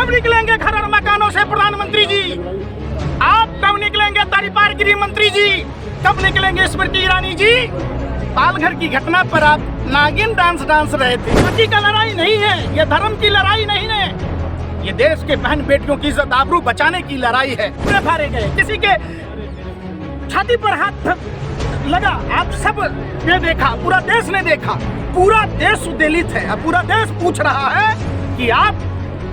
कब निकलेंगे घर और मकानों से प्रधानमंत्री जी? आप कब निकलेंगे तरीपार गृह मंत्री जी? कब निकलेंगे स्मृति ईरानी जी? पालघर की घटना पर आप नागिन डांस रहे थे। जाति का लड़ाई नहीं है, ये धर्म की लड़ाई नहीं है, ये देश के बहन बेटियों की इज्जत आबरू बचाने की लड़ाई है। पूरे फाड़े गए, किसी के छाती पर हाथ लगा, आप सब ने देखा, पूरा देश ने देखा, पूरा देश उद्वेलित है। अब पूरा देश पूछ रहा है कि आप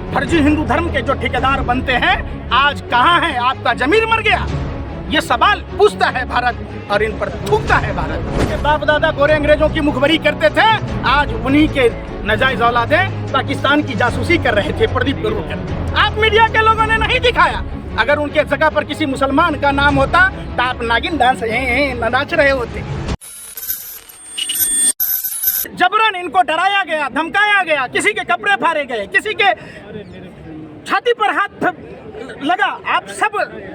फर्जी हिंदू धर्म के जो ठेकेदार बनते हैं आज कहाँ हैं? आपका जमीर मर गया? ये सवाल पूछता है भारत और इन पर थूकता है भारत। के बाप दादा गोरे अंग्रेजों की मुखबरी करते थे, आज उन्हीं के नाजायज औलादें पाकिस्तान की जासूसी कर रहे थे। प्रदीप गुरुकर आप मीडिया के लोगों ने नहीं दिखाया। अगर उनके जगह पर किसी मुसलमान का नाम होता तो आप नागिन डांस नाच रहे होते। जबरन इनको डराया गया, धमकाया गया, किसी के कपड़े फाड़े गए, किसी के छाती पर हाथ लगा, आप सब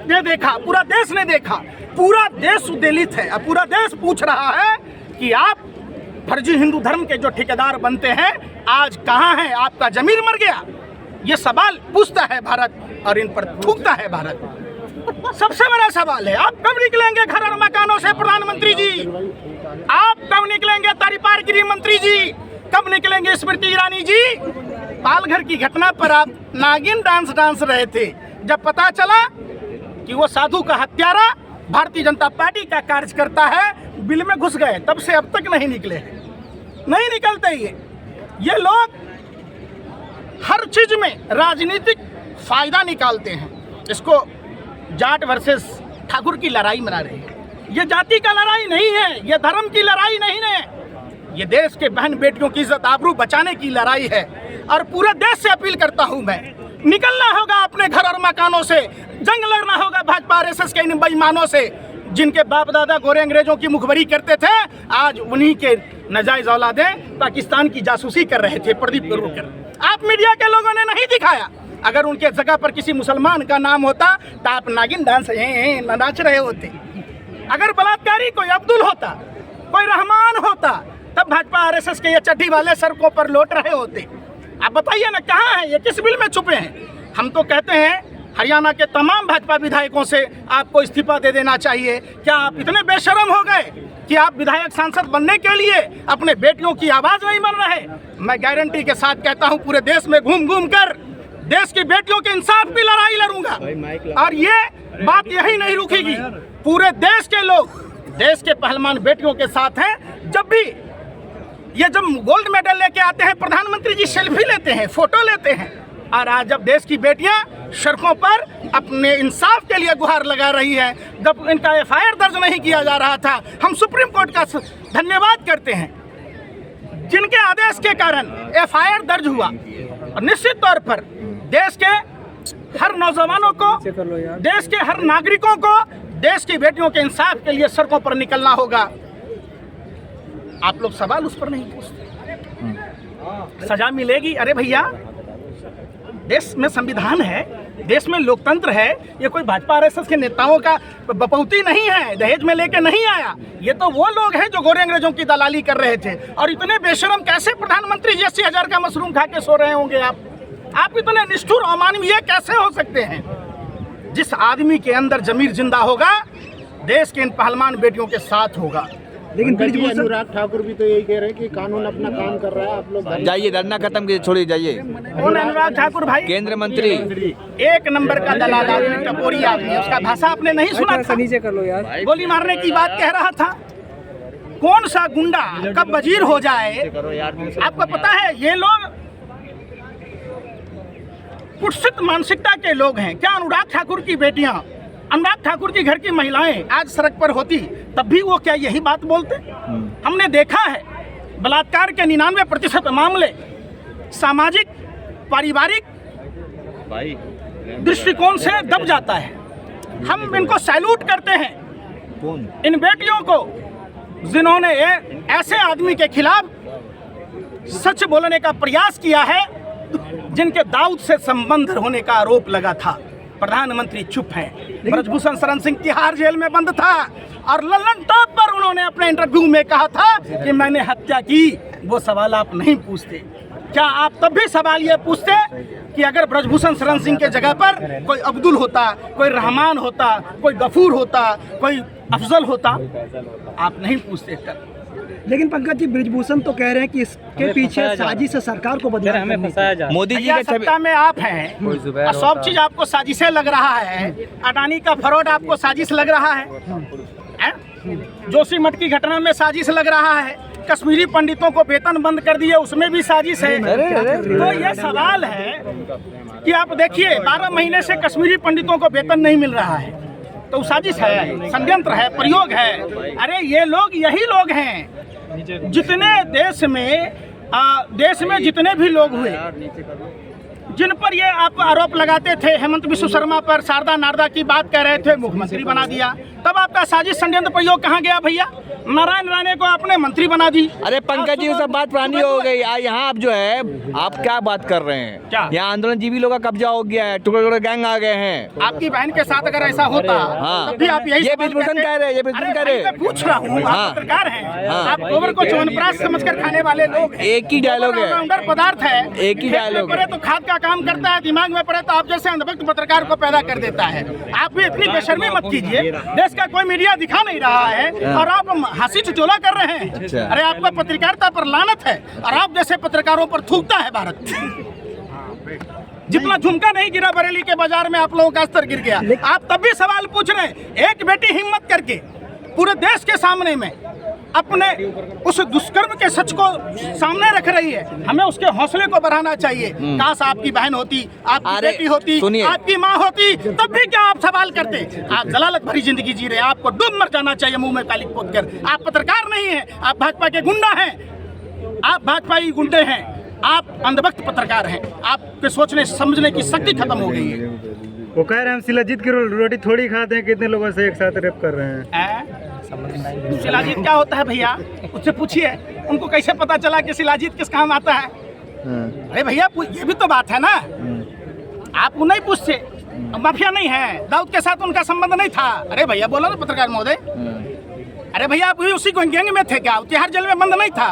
ने देखा, पूरा देश ने देखा, पूरा देश उद्वेलित है। अब पूरा देश पूछ रहा है कि आप फर्जी हिंदू धर्म के जो ठेकेदार बनते हैं आज कहाँ हैं? आपका जमीर मर गया? ये सवाल पूछता है भारत और इन पर थूकता है भारत। सबसे बड़ा सवाल है, आप कब निकलेंगे घर और मकानों से प्रधानमंत्री जी? आप कब निकलेंगे तरीपार गृह मंत्री जी? कब निकलेंगे स्मृति ईरानी जी? पालघर की घटना पर आप नागिन डांस रहे थे। जब पता चला कि वो साधु का हत्यारा भारतीय जनता पार्टी का कार्यकर्ता है, बिल में घुस गए, तब से अब तक नहीं निकले, नहीं निकलते। ये लोग हर चीज में राजनीतिक फायदा निकालते हैं। इसको जाट वर्सेस ठाकुर की लड़ाई मना रहे हैं। ये जाति का लड़ाई नहीं है, ये धर्म की लड़ाई नहीं है, ये देश के बहन बेटियों की इज्जत आबरू बचाने की लड़ाई है। और पूरे देश से अपील करता हूं मैं, निकलना होगा अपने घर और मकानों से, जंग लड़ना होगा भाजपा आरएसएस के इन बेईमानों से जिनके बाप दादा गोरे अंग्रेजों की मुखबरी करते थे, आज उन्हीं के नाजायज औलादें पाकिस्तान की जासूसी कर रहे थे। प्रदीप गुरुकर आप मीडिया के लोगों ने नहीं दिखाया। अगर उनके जगह पर किसी मुसलमान का नाम होता तो आप नागिन डांस नाच रहे होते। अगर बलात्कारी कोई अब्दुल होता, कोई रहमान होता, तब भाजपा आरएसएस के ये चड्डी वाले सड़कों पर लौट रहे होते। आप बताइए ना, कहाँ हैं ये? किस बिल में छुपे हैं? हम तो कहते हैं हरियाणा के तमाम भाजपा विधायकों से आपको इस्तीफा दे देना चाहिए। क्या आप इतने बेशर्म हो गए कि आप विधायक सांसद बनने के लिए अपने बेटियों की आवाज नहीं बन रहे? मैं गारंटी के साथ कहता हूं, पूरे देश में घूम घूम कर देश की बेटियों के इंसाफ की लड़ाई लड़ूंगा। और ये बात यही नहीं रुकेगी, पूरे देश के लोग देश के पहलवान बेटियों के साथ हैं। जब भी ये जब गोल्ड मेडल लेके आते हैं, प्रधानमंत्री जी सेल्फी लेते हैं, फोटो लेते हैं। और आज जब देश की बेटियां सड़कों पर अपने इंसाफ के लिए गुहार लगा रही है, जब इनका एफआईआर दर्ज नहीं किया जा रहा था, हम सुप्रीम कोर्ट का धन्यवाद करते हैं जिनके आदेश के कारण एफआईआर दर्ज हुआ। और निश्चित तौर पर देश के हर नौजवानों को, देश के हर नागरिकों को देश की बेटियों के इंसाफ के लिए सड़कों पर निकलना होगा। आप लोग सवाल उस पर नहीं पूछते, सजा मिलेगी। अरे भैया, देश में संविधान है, देश में लोकतंत्र है। ये कोई भाजपा आरएसएस के नेताओं का बपौती नहीं है, दहेज में लेके नहीं आया। ये तो वो लोग हैं जो गोरे अंग्रेजों की दलाली कर रहे थे। और इतने बेशरम कैसे प्रधानमंत्री जी 80,000 का मशरूम खा के सो रहे होंगे? आप इतने निष्ठुर अमानवीय कैसे हो सकते हैं? जिस आदमी के अंदर जमीर जिंदा होगा, देश के इन पहलवान बेटियों के साथ होगा। लेकिन अनुराग ठाकुर भी तो यही कह रहे हैं कि कानून अपना काम कर रहा है, आप लोग जाइए, धरना खत्म कीजिए, छोड़िए, जाइए। कौन अनुराग ठाकुर भाई? केंद्र मंत्री, एक नंबर का दलाल आदमी, टपोरी आदमी। उसका भाषा आपने नहीं सुना था? नीचे कर लो यार। गोली मारने की बात कह रहा था। कौन सा गुंडा कब वजीर हो जाए आपको पता है? ये लोग कुत्सित मानसिकता के लोग हैं। क्या अनुराग ठाकुर की बेटियां, अनुराग ठाकुर की घर की महिलाएं आज सड़क पर होती तब भी वो क्या यही बात बोलते? हमने देखा है बलात्कार के 99% मामले सामाजिक पारिवारिक दृष्टिकोण से दब जाता है। हम इनको सैल्यूट करते हैं, इन बेटियों को, जिन्होंने ऐसे आदमी के खिलाफ सच बोलने का प्रयास किया है जिनके दाऊद से संबंध होने का आरोप लगा था। प्रधानमंत्री चुप हैं। ब्रजभूषण शरण सिंह तिहाड़ जेल में बंद था और लल्लन टॉप पर उन्होंने अपने इंटरव्यू में कहा था कि मैंने हत्या की। वो सवाल आप नहीं पूछते। क्या आप तब भी सवाल ये पूछते कि अगर ब्रजभूषण शरण सिंह के जगह पर कोई अब्दुल होता, कोई रहमान होता, कोई गफूर होता, कोई अफजल होता? आप नहीं पूछते कर। लेकिन पंकज जी, ब्रिजभूषण तो कह रहे हैं कि इसके पीछे साजिश है सरकार को बदनाम करने की। मोदी जी भैया, के सत्ता में आप हैं और सब चीज आपको साजिशें लग रहा है। अडानी का फ्रॉड आपको साजिश लग रहा है? जोशीमठ की घटना में साजिश लग रहा है। कश्मीरी पंडितों को वेतन बंद कर दिए, उसमें भी साजिश है। तो ये सवाल है कि आप देखिए 12 महीने से कश्मीरी पंडितों को वेतन नहीं मिल रहा है, तो साजिश है, षड्यंत्र है, प्रयोग है। अरे ये लोग यही लोग हैं जितने देश में जितने भी लोग हुए जिन पर ये आप आरोप लगाते थे, हेमंत बिश्व शर्मा पर शारदा नारदा की बात कह रहे थे, मुख्यमंत्री बना दिया। तब आपका साजिश षड्यंत्र प्रयोग कहाँ गया भैया? नारायण राणे को आपने मंत्री बना दी। अरे पंकज जी, वो सब बात पुरानी हो गई। यहाँ आप जो है, आप क्या बात कर रहे हैं? क्या? यहाँ आंदोलनजीवी लोगों का कब्जा हो गया है, टुकड़े टुकड़े गैंग आ गए हैं। आपकी बहन के साथ अगर ऐसा होता हाँ। तब भी आप यही ये सवाल ब्रिजभूषण करते। कह रहे हैं, ये ब्रिजभूषण अरे कह रहे हैं। भाई, मैं पूछ रहा हूँ, हाँ। आप पत्रकार हैं, हाँ। आप गोबर को च्यवनप्राश समझकर खाने वाले लोग हैं। एक ही डायलॉग है। ऑलराउंडर पदार्थ है, एक ही खेत में डायलॉग पड़े है। तो खाद का काम करता है, दिमाग में पड़े तो आप जैसे अंधभक्त पत्रकार को पैदा कर देता है। आप भी इतनी बेशर्मी मत कीजिए। देश का कोई मीडिया दिखा नहीं रहा है और आप हंसी ठिठोला कर रहे हैं। अच्छा। अरे आपका पत्रकारिता पर लानत है और आप जैसे पत्रकारों पर थूकता है भारत। जितना झुमका नहीं गिरा बरेली के बाजार में, आप लोगों का स्तर गिर गया। आप तब भी सवाल पूछ रहे हैं। एक बेटी हिम्मत करके पूरे देश के सामने में अपने उस दुष्कर्म के सच को सामने रख रही है। हमें उसके हौसले को बढ़ाना चाहिए। काश आपकी बहन होती, आपकी अरे, बेटी होती, सुनिए। आपकी माँ होती, तब भी क्या आप सवाल करते? आप जलालत भरी जिंदगी जी रहे हैं, आपको डूब मर जाना चाहिए मुंह में कालिक पोत कर। आप पत्रकार नहीं हैं, आप भाजपा के गुंडा हैं, आप भाजपाई गुंडे हैं, आप अंधभक्त पत्रकार हैं। आपके सोचने समझने की शक्ति खत्म हो गई है। वो कह रहे हैं हम शिलाजीत की रोटी थोड़ी खाते हैं, कितने लोगों से एक साथ रेप कर रहे हैं। शिलाजीत क्या होता है भैया? उससे पूछिए, उनको कैसे पता चला कि शिलाजीत किस काम आता है? अरे भैया, ये भी तो बात है ना। आप नहीं पूछते, माफिया नहीं है, दाऊद के साथ उनका संबंध नहीं था। अरे भैया बोलो ना पत्रकार महोदय। अरे भैया, आप भी उसी गैंग में थे क्या? तिहाड़ जेल में बंद नहीं था?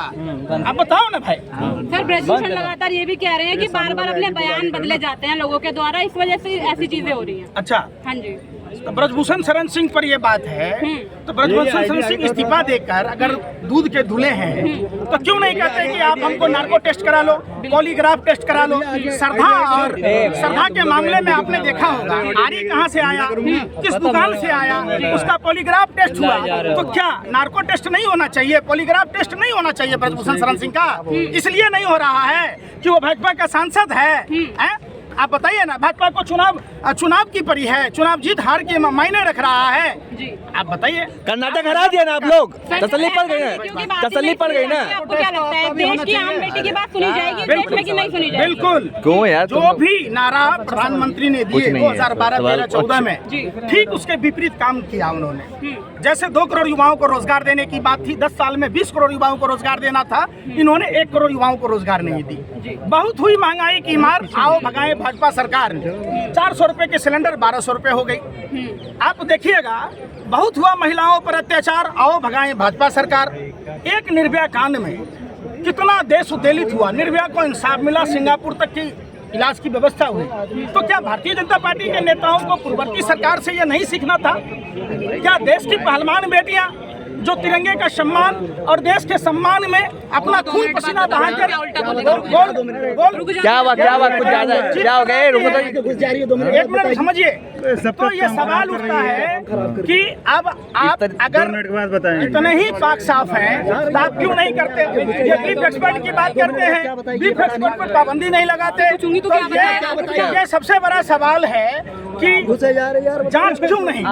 आप बताओ ना भाई। सर, ब्रजभूषण लगातार ये भी कह रहे हैं कि बार बार अपने बयान बदले जाते हैं लोगों के द्वारा, इस वजह से ऐसी चीजें हो रही हैं। अच्छा, हाँ जी। तो ब्रजभूषण शरण सिंह पर ये बात है, तो ब्रजभूषण शरण सिंह इस्तीफा देकर अगर दूध के धुले हैं तो क्यों नहीं कहते कि आप हमको नार्को टेस्ट करा लो, पॉलीग्राफ टेस्ट करा लो? श्रद्धा के मामले में आपने देखा होगा, आरी कहाँ से आया, किस दुकान से आया, उसका पॉलीग्राफ टेस्ट हुआ। तो क्या नार्को टेस्ट नहीं होना चाहिए, पॉलीग्राफ टेस्ट नहीं होना चाहिए ब्रजभूषण शरण सिंह का? इसलिए नहीं हो रहा है कि वो भाजपा का सांसद है। आप बताइए ना, भाजपा को चुनाव की परी है, चुनाव जीत हार के मायने रख रहा है। आप बताइए। कर्नाटक हरा दिया ना आप लोग, तसल्ली पड़ गई क्योंकि ना, बात तसल्ली पड़ गई ना। आपको क्या लगता है, देश की आम बेटी की बात सुनी जाएगी, देश में की नहीं सुनी जाएगी? बिल्कुल। क्यों यार, जो भी नारा प्रधानमंत्री ने दिए 2012-13-14 में, ठीक उसके विपरीत काम किया उन्होंने। जैसे 2 करोड़ युवाओं को रोजगार देने की बात थी, 10 साल में 20 करोड़ युवाओं को रोजगार देना था, इन्होंने 1 करोड़ युवाओं को रोजगार नहीं दी। बहुत हुई महंगाई की मार, आओ भगाए भाजपा सरकार। 400 रुपए के सिलेंडर 1200 रुपए हो गई। आप देखिएगा, बहुत हुआ महिलाओं पर अत्याचार, आओ भगाए भाजपा सरकार। एक निर्भया कांड में कितना देश उद्वेलित हुआ, निर्भया को इंसाफ मिला, सिंगापुर तक की इलाज की व्यवस्था हुई। तो क्या भारतीय जनता पार्टी के नेताओं को पूर्ववर्ती सरकार से यह नहीं सीखना था? क्या देश की पहलवान बेटियां जो तिरंगे का सम्मान और देश के सम्मान में अपना खून पसीना बहाकर क्या हुआ कुछ ज्यादा क्या हो गया? रुको तो, एक मिनट समझिए। तो ये सवाल उठता है कि अब आप अगर 2 मिनट के बाद बताएं। इतने ही पाक साफ हैं तो आप क्यों नहीं करते? ये बीफ एक्सपर्ट की बात करते हैं, बीफ एक्सपर्ट पर पाबंदी नहीं लगाते। तो ये सबसे बड़ा सवाल है कि जांच क्यों नहीं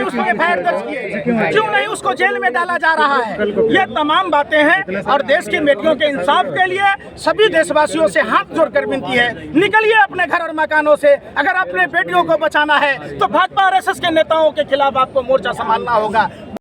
उस पर एफआईआर दर्ज किए, क्यों नहीं उसको जेल में डाला जा रहा है? ये तमाम बातें हैं और देश की बेटियों के इंसाफ के लिए सभी देशवासियों से हाथ जोड़कर विनती है, निकलिए अपने घर और मकानों से। अगर अपने बेटियों को बचाना है तो भाजपा आरएसएस के नेताओं के खिलाफ आपको मोर्चा संभालना होगा।